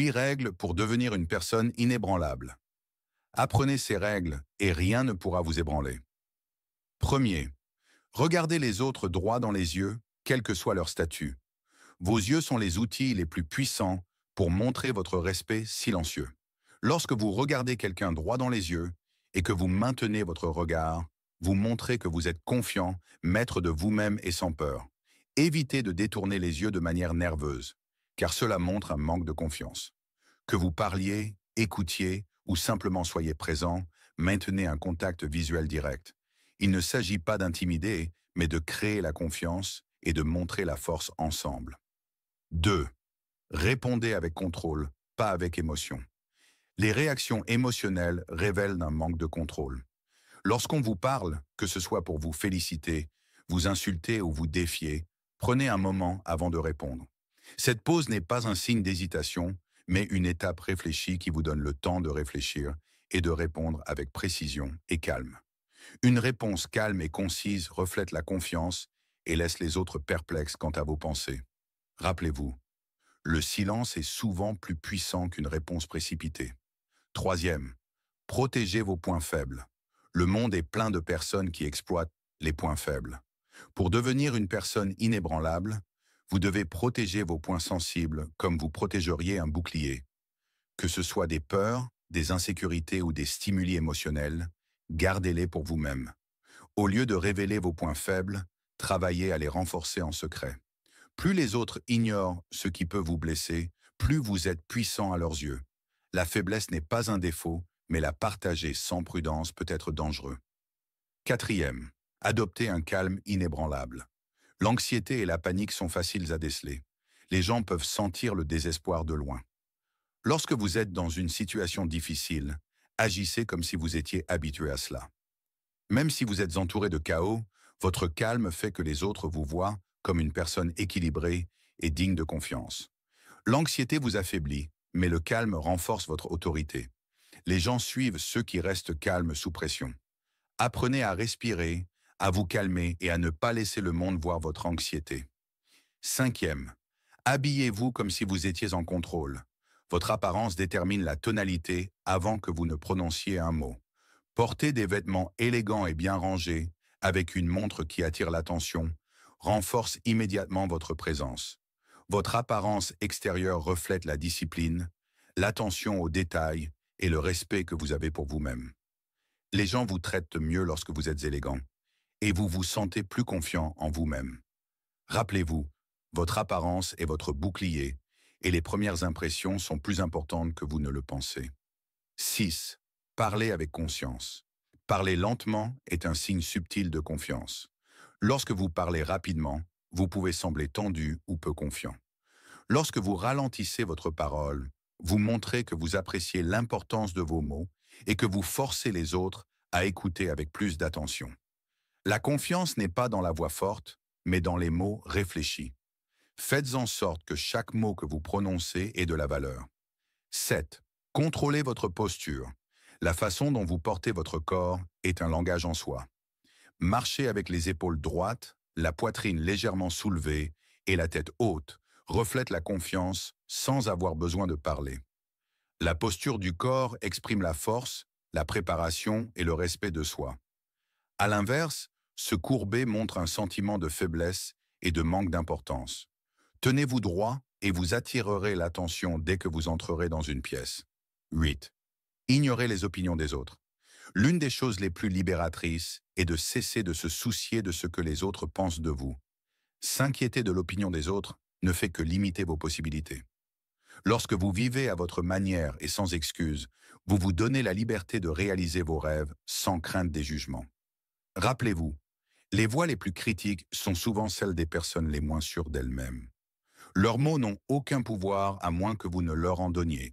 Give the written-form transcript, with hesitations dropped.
8 règles pour devenir une personne inébranlable. Apprenez ces règles et rien ne pourra vous ébranler. Premier, regardez les autres droit dans les yeux, quel que soit leur statut. Vos yeux sont les outils les plus puissants pour montrer votre respect silencieux. Lorsque vous regardez quelqu'un droit dans les yeux et que vous maintenez votre regard, vous montrez que vous êtes confiant, maître de vous-même et sans peur. Évitez de détourner les yeux de manière nerveuse, car cela montre un manque de confiance. Que vous parliez, écoutiez ou simplement soyez présent, maintenez un contact visuel direct. Il ne s'agit pas d'intimider, mais de créer la confiance et de montrer la force ensemble. 2. Répondez avec contrôle, pas avec émotion. Les réactions émotionnelles révèlent un manque de contrôle. Lorsqu'on vous parle, que ce soit pour vous féliciter, vous insulter ou vous défier, prenez un moment avant de répondre. Cette pause n'est pas un signe d'hésitation, mais une étape réfléchie qui vous donne le temps de réfléchir et de répondre avec précision et calme. Une réponse calme et concise reflète la confiance et laisse les autres perplexes quant à vos pensées. Rappelez-vous, le silence est souvent plus puissant qu'une réponse précipitée. Troisième, protégez vos points faibles. Le monde est plein de personnes qui exploitent les points faibles. Pour devenir une personne inébranlable, vous devez protéger vos points sensibles comme vous protégeriez un bouclier. Que ce soit des peurs, des insécurités ou des stimuli émotionnels, gardez-les pour vous-même. Au lieu de révéler vos points faibles, travaillez à les renforcer en secret. Plus les autres ignorent ce qui peut vous blesser, plus vous êtes puissant à leurs yeux. La faiblesse n'est pas un défaut, mais la partager sans prudence peut être dangereux. Quatrième, adoptez un calme inébranlable. L'anxiété et la panique sont faciles à déceler. Les gens peuvent sentir le désespoir de loin. Lorsque vous êtes dans une situation difficile, agissez comme si vous étiez habitué à cela. Même si vous êtes entouré de chaos, votre calme fait que les autres vous voient comme une personne équilibrée et digne de confiance. L'anxiété vous affaiblit, mais le calme renforce votre autorité. Les gens suivent ceux qui restent calmes sous pression. Apprenez à respirer, à vous calmer et à ne pas laisser le monde voir votre anxiété. Cinquième, habillez-vous comme si vous étiez en contrôle. Votre apparence détermine la tonalité avant que vous ne prononciez un mot. Portez des vêtements élégants et bien rangés, avec une montre qui attire l'attention, renforce immédiatement votre présence. Votre apparence extérieure reflète la discipline, l'attention aux détails et le respect que vous avez pour vous-même. Les gens vous traitent mieux lorsque vous êtes élégant, et vous vous sentez plus confiant en vous-même. Rappelez-vous, votre apparence est votre bouclier, et les premières impressions sont plus importantes que vous ne le pensez. 6. Parlez avec conscience. Parler lentement est un signe subtil de confiance. Lorsque vous parlez rapidement, vous pouvez sembler tendu ou peu confiant. Lorsque vous ralentissez votre parole, vous montrez que vous appréciez l'importance de vos mots et que vous forcez les autres à écouter avec plus d'attention. La confiance n'est pas dans la voix forte, mais dans les mots réfléchis. Faites en sorte que chaque mot que vous prononcez ait de la valeur. 7. Contrôlez votre posture. La façon dont vous portez votre corps est un langage en soi. Marchez avec les épaules droites, la poitrine légèrement soulevée et la tête haute reflète la confiance sans avoir besoin de parler. La posture du corps exprime la force, la préparation et le respect de soi. À l'inverse, se courber montre un sentiment de faiblesse et de manque d'importance. Tenez-vous droit et vous attirerez l'attention dès que vous entrerez dans une pièce. 8. Ignorez les opinions des autres. L'une des choses les plus libératrices est de cesser de se soucier de ce que les autres pensent de vous. S'inquiéter de l'opinion des autres ne fait que limiter vos possibilités. Lorsque vous vivez à votre manière et sans excuse, vous vous donnez la liberté de réaliser vos rêves sans crainte des jugements. Rappelez-vous, les voix les plus critiques sont souvent celles des personnes les moins sûres d'elles-mêmes. Leurs mots n'ont aucun pouvoir à moins que vous ne leur en donniez.